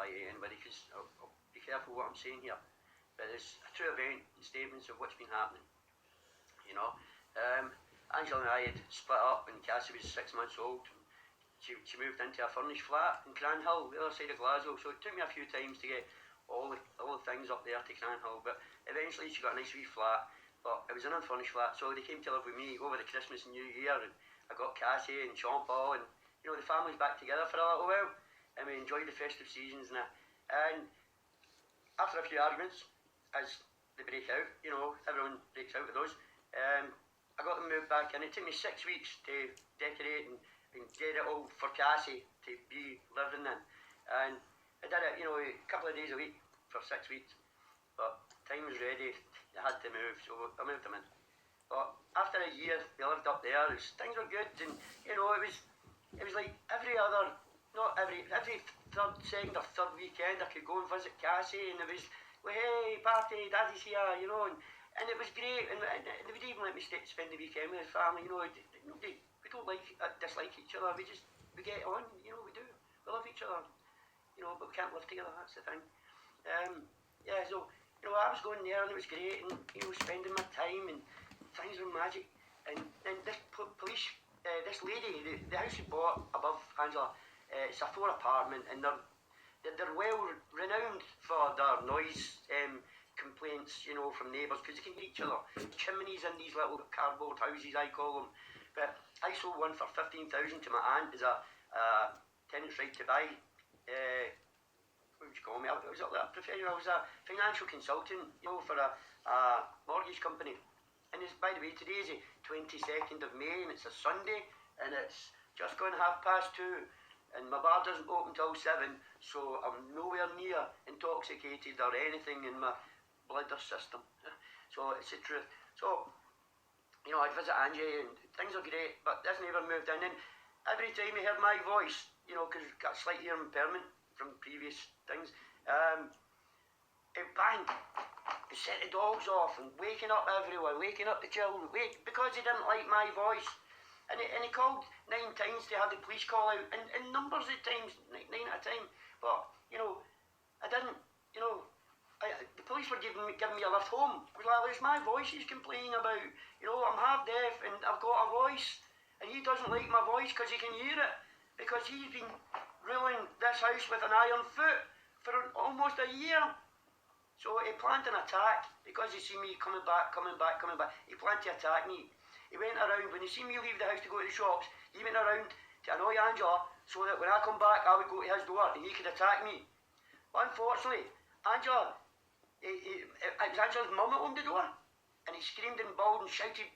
lie to anybody, because I'll be careful what I'm saying here. But it's a true event and statements of what's been happening. You know, Angela and I had split up when Cassie was 6 months old. She moved into a furnished flat in Cranhill, the other side of Glasgow. So it took me a few times to get all the things up there to Cranhill. But eventually she got a nice wee flat. But it was an unfurnished flat, so they came to live with me over the Christmas and New Year. And I got Cassie and Sean Paul, and you know, the family's back together for a little while. And we enjoyed the festive seasons and that. And after a few arguments, as they break out, you know, everyone breaks out with those. I got them moved back in. It took me 6 weeks to decorate and get it all for Cassie to be living in. And I did it, you know, a couple of days a week for 6 weeks. But time was ready, they had to move, so I moved them in. But after a year, they lived up there, things were good, and you know, it was like every second or third weekend I could go and visit Cassie, and it was, well, hey, party, daddy's here, you know, and it was great, and they would even let me spend the weekend with his family, you know. We don't dislike each other, we get on, you know, we do, we love each other, you know, but we can't live together, that's the thing. Yeah, so, you know, I was going there and it was great, and, you know, spending my time, and things were magic, and this this lady, the house we bought above Angela, it's a 4 apartment, and they're well renowned for their noise complaints, you know, from neighbours, because they can hear each other. Chimneys in these little cardboard houses, I call them. But I sold one for 15,000 to my aunt as a tenant's right to buy. What would you call me? I was a financial consultant, you know, for a mortgage company. And it's, by the way, today is the 22nd of May, and it's a Sunday, and it's just gone 2:30, and my bar doesn't open till 7, so I'm nowhere near intoxicated or anything in my blood or system. So it's the truth. So, you know, I'd visit Angie, and things are great, but this never moved in. And every time he heard my voice, you know, because I've got a slight hearing impairment from previous things, it bang. He set the dogs off and waking up everyone, waking up the children, because he didn't like my voice. And he called 9 times to have the police call out, and numbers of times, 9 at a time. But, you know, I didn't, you know, the police were giving me a lift home. I was like, it's my voice he's complaining about. You know, I'm half deaf and I've got a voice, and he doesn't like my voice because he can hear it, because he's been ruling this house with an iron foot for almost a year. So he planned an attack, because he seen me coming back. He planned to attack me. He went around, when he seen me leave the house to go to the shops, he went around to annoy Angela, so that when I come back, I would go to his door and he could attack me. But unfortunately, Angela, it was Angela's mum that opened the door, and he screamed and bawled and shouted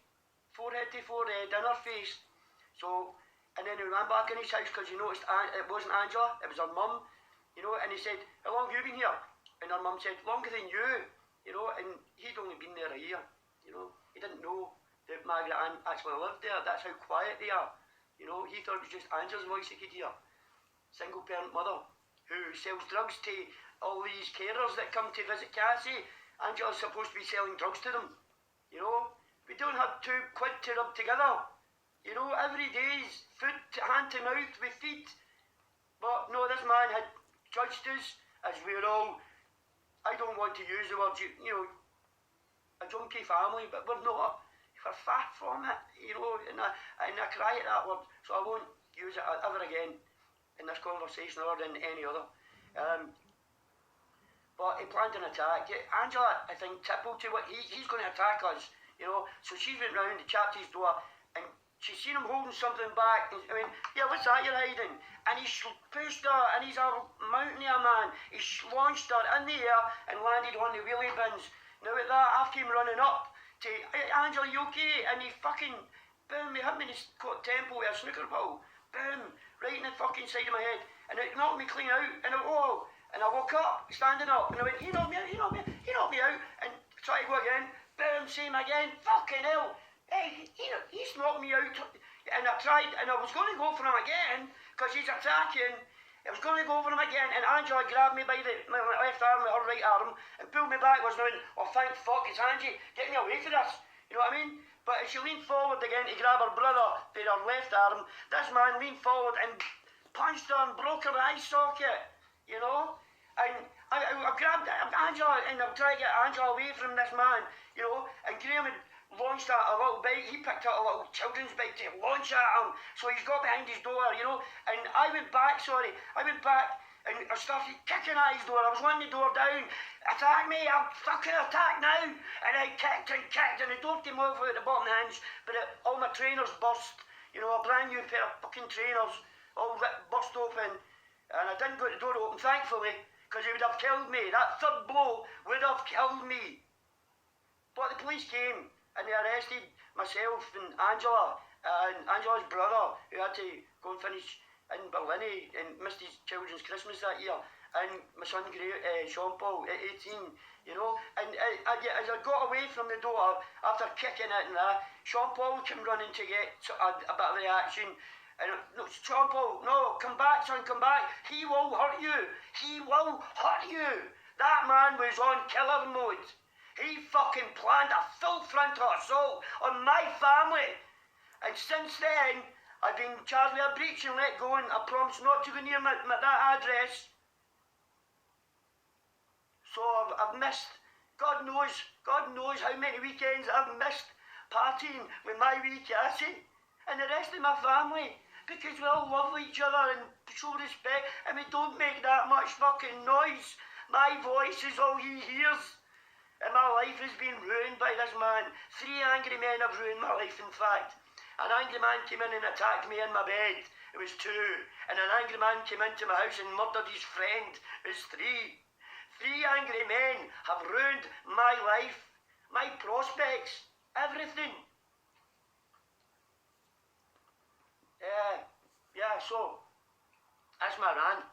forehead to forehead in her face. So, and then he ran back in his house, because he noticed it wasn't Angela, it was her mum, you know, and he said, how long have you been here? And her mum said, longer than you know, and he'd only been there a year, you know. He didn't know that Margaret Ann actually lived there. That's how quiet they are, you know. He thought it was just Angela's voice he could hear. Single parent mother who sells drugs to all these carers that come to visit Cassie. Angela's supposed to be selling drugs to them, you know. We don't have 2 quid to rub together, you know. Every day's food hand to mouth, we feed. But no, this man had judged us as we're all, I don't want to use the word, you know, a junkie family, but we're not. We're far from it, you know, and I cry at that word, so I won't use it ever again in this conversation or in any other. But he planned an attack. Angela, I think, tippled to what he's going to attack us, you know. So she went round and chapped his door, and she seen him holding something back. And I mean, yeah, what's that you're hiding? And he pushed her, and he's a mountaineer man. He launched her in the air and landed on the wheelie bins. Now at that, I came running up to, Angela, you okay? And he fucking, boom, he hit me in the temple with a snooker ball. Boom, right in the fucking side of my head. And it knocked me clean out, and I woke up, standing up, and I went, he knocked me out, and tried to go again. Boom, same again, fucking hell. Hey, he's knocked me out. And I tried, and I was going to go for him again, because he's attacking. I was going to go over him again, and Angela grabbed me by my left arm with her right arm and pulled me backwards, and I went, oh, thank fuck, it's Angie, get me away from this, you know what I mean? But as she leaned forward again to grab her brother with her left arm, this man leaned forward and punched her and broke her eye socket, you know? And I grabbed Angela and I'm trying to get Angela away from this man, you know, and Graham had launched a little bike, he picked up a little children's bike to launch at him, so he's got behind his door, you know, and I went back and I started kicking at his door. I was wanting the door down. Attack me, I'll fucking attack now. And I kicked and the door came off at the bottom hinge, but all my trainers burst. You know, a brand new pair of fucking trainers all burst open. And I didn't get the door open, thankfully, because it would have killed me. That third blow would have killed me. But the police came and they arrested myself and Angela's brother, who had to go and finish in Berlin and missed his children's Christmas that year, and my son Sean Paul at 18, you know, and as I got away from the door after kicking it and that, Sean Paul came running to get a bit of reaction, and no, Sean Paul, no, come back son, come back, he will hurt you, that man was on killer mode, he fucking planned a full frontal assault on my family, and since then, I've been charged with a breach and let go, and I promised not to go near that address. So I've missed, God knows how many weekends I've missed partying with my wee Cassie and the rest of my family, because we all love each other and show respect, and we don't make that much fucking noise. My voice is all he hears, and my life has been ruined by this man. 3 angry men have ruined my life, in fact. An angry man came in and attacked me in my bed. It was 2. And an angry man came into my house and murdered his friend. It was 3. 3 angry men have ruined my life, my prospects, everything. Yeah, so that's my rant,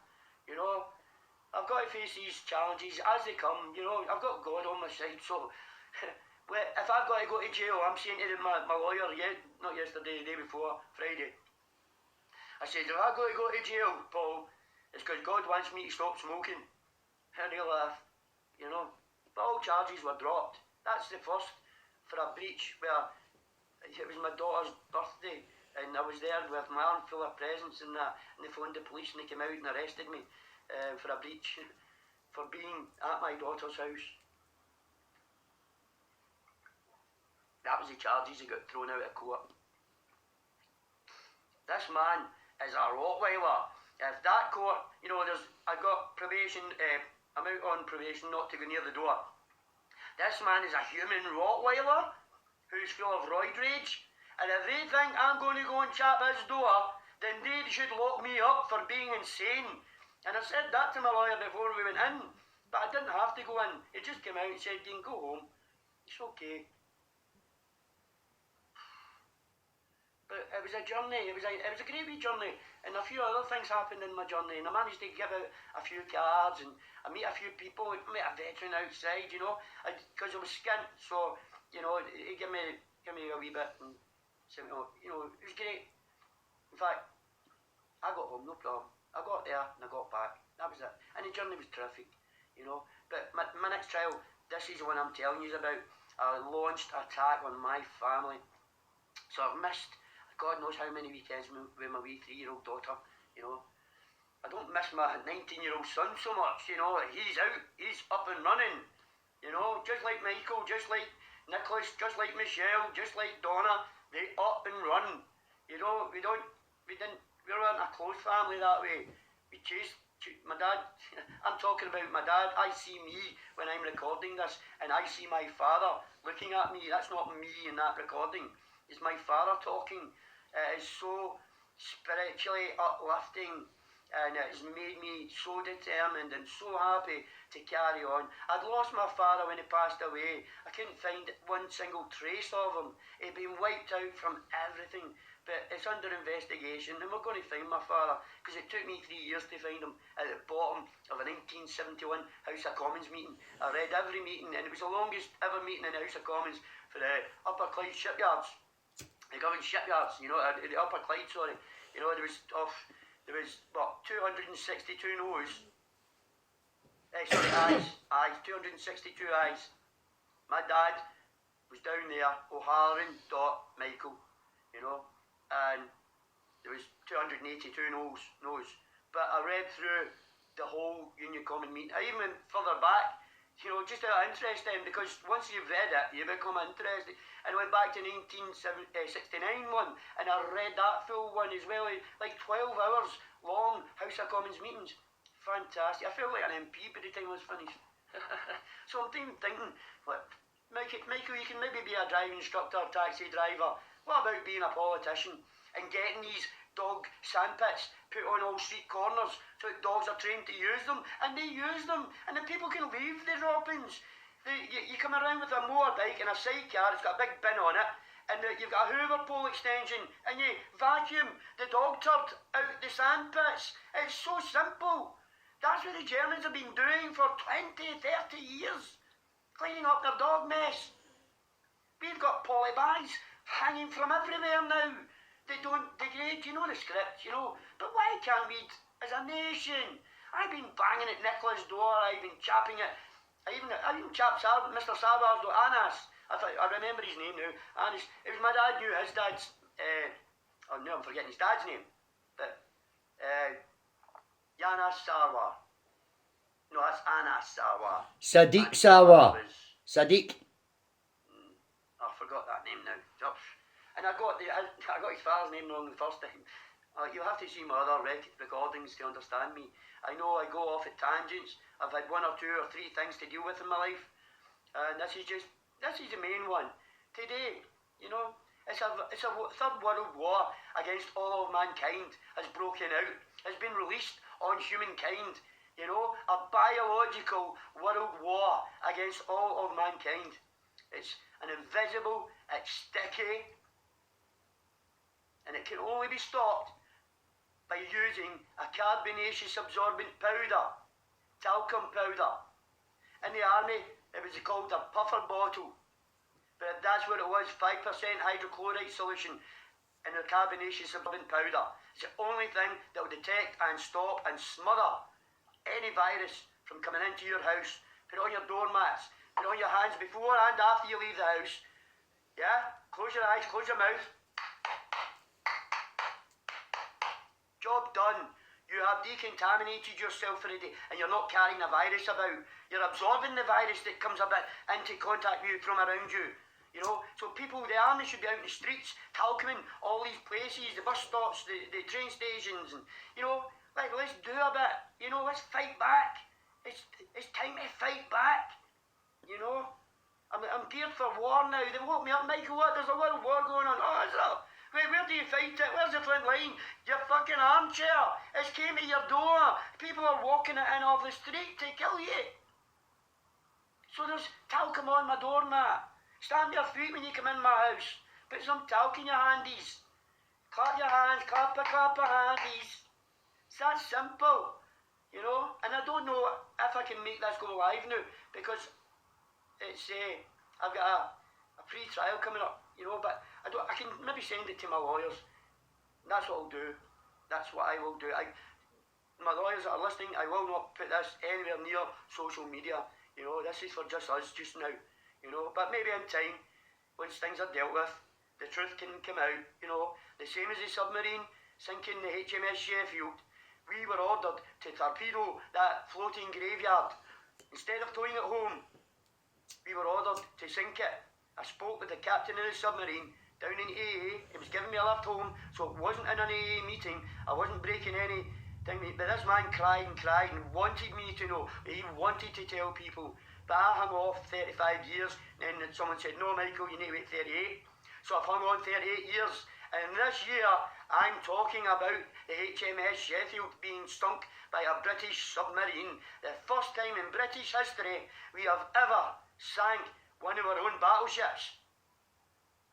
you know. I've got to face these challenges as they come, you know. I've got God on my side, so if I've got to go to jail, I'm saying to my lawyer, not yesterday, the day before, Friday, I said, if I've got to go to jail, Paul, it's because God wants me to stop smoking. And he laughed, you know. But all charges were dropped. That's the first for a breach where it was my daughter's birthday and I was there with my arm full of presents and that, and they phoned the police and they came out and arrested me for a breach for being at my daughter's house. That was the charges that got thrown out of court. This man is a Rottweiler. If that court, you know, I got probation, I'm out on probation not to go near the door. This man is a human Rottweiler who's full of roid rage, and if they think I'm going to go and chap his door, then they should lock me up for being insane. And I said that to my lawyer before we went in, but I didn't have to go in. He just came out and said, you can go home. It's okay. But it was a journey, it was a great wee journey, and a few other things happened in my journey, and I managed to give out a few cards, and I meet a few people, I met a veteran outside, you know, because I was skint, so, you know, he gave me a wee bit, and said, you know, it was great. In fact, I got home, no problem. I got there, and I got back, that was it, and the journey was terrific, you know, but my next trial, this is the one I'm telling you about. I launched an attack on my family, so I've missed God knows how many weekends with my wee 3-year-old daughter, you know. I don't miss my 19-year-old son so much, you know. He's out, he's up and running, you know. Just like Michael, just like Nicholas, just like Michelle, just like Donna, they up and run. You know, we weren't a close family that way. We chased my dad. I'm talking about my dad. I see me when I'm recording this, and I see my father looking at me. That's not me in that recording. It's my father talking. It is so spiritually uplifting, and it has made me so determined and so happy to carry on. I'd lost my father when he passed away. I couldn't find one single trace of him. He'd been wiped out from everything, but it's under investigation, and we're going to find my father, because it took me 3 years to find him at the bottom of a 1971 House of Commons meeting. I read every meeting, and it was the longest ever meeting in the House of Commons for the Upper Clyde Shipyards. The government shipyards, you know, the Upper Clyde, sorry. You know, there was 262 no's. Ayes, 262 ayes. My dad was down there, O'Halloran, Michael, you know, and there was 282 no's. But I read through the whole Union Common meeting. I even went further back, you know, just out of interest then, because once you've read it, you become interested. And I went back to 1969 one, and I read that full one as well, like 12 hours long House of Commons meetings. Fantastic. I felt like an MP by the time I was finished. So I'm thinking, what, Michael, you can maybe be a driving instructor, taxi driver. What about being a politician and getting these dog sandpits put on all street corners so that dogs are trained to use them, and they use them, and then people can leave the drop-ins. You come around with a motorbike and a sidecar, it's got a big bin on it, and you've got a Hoover pole extension, and you vacuum the dog turd out the sandpits. It's so simple. That's what the Germans have been doing for 20, 30 years, cleaning up their dog mess. We've got polybags hanging from everywhere now. They don't degrade, you know the script, you know. But why can't we, as a nation? I've been banging at Nicola's door, I've been chapping it. I even chapped Mr. Sarwar's door, Anas. I remember his name now. Anas. It was my dad knew his dad's, oh no, I'm forgetting his dad's name. But, Yanas Sarwar. No, that's Anas Sarwar. Sadiq Sarwar. Sadiq. I forgot that name now. And I got his father's name wrong the first time. You'll have to see my other recordings to understand me. I know I go off at tangents. I've had 1 or 2 or 3 things to deal with in my life. And this is the main one. Today, you know, it's a third world war against all of mankind has broken out, has been released on humankind. You know, a biological world war against all of mankind. It's an invisible, it's sticky, and it can only be stopped by using a carbonaceous absorbent powder, talcum powder. In the army, it was called a puffer bottle, but that's what it was, 5% hydrochloride solution in the carbonaceous absorbent powder. It's the only thing that will detect and stop and smother any virus from coming into your house. Put it on your doormats, put it on your hands before and after you leave the house. Yeah? Close your eyes, close your mouth. Job done. You have decontaminated yourself for the day, and you're not carrying a virus about. You're absorbing the virus that comes a bit into contact with you from around you. You know, so people, the army should be out in the streets, talcuming all these places, the bus stops, the train stations, and, you know, like, let's do a bit. You know, let's fight back. It's time to fight back. You know, I'm geared for war now. They woke me up, Michael, what? There's a world war going on. Oh, is there? Where do you fight it? Where's the front line? Your fucking armchair. It's came to your door. People are walking it in off the street to kill you. So there's talcum on my doormat. Stamp your feet when you come in my house. Put some talc in your handies. Clap your hands, clap your handies. It's that simple, you know. And I don't know if I can make this go live now, because it's I've got a pre-trial coming up, you know, but I can maybe send it to my lawyers. That's what I'll do. That's what I will do. My lawyers that are listening, I will not put this anywhere near social media. You know, this is for just us just now. You know, but maybe in time, once things are dealt with, the truth can come out. You know, the same as the submarine sinking the HMS Sheffield. We were ordered to torpedo that floating graveyard. Instead of towing it home, we were ordered to sink it. I spoke with the captain of the submarine down in AA. He was giving me a lift home, so it wasn't in an AA meeting. I wasn't breaking anything. But this man cried and cried and wanted me to know. He wanted to tell people. But I hung off 35 years, and then someone said, no, Michael, you need to wait 38. So I've hung on 38 years. And this year, I'm talking about the HMS Sheffield being sunk by a British submarine. The first time in British history we have ever sank one of our own battleships.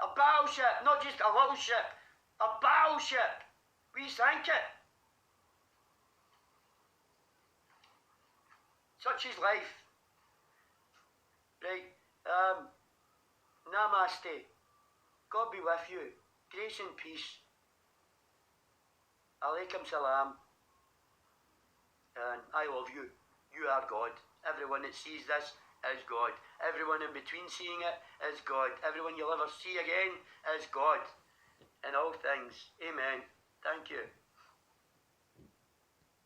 A battleship, not just a little ship. A battleship. We sank it. Such is life. Right. Namaste. God be with you. Grace and peace. Alaikum salam. And I love you. You are God. Everyone that sees this is God. Everyone in between seeing it is God. Everyone you'll ever see again is God. In all things. Amen. Thank you.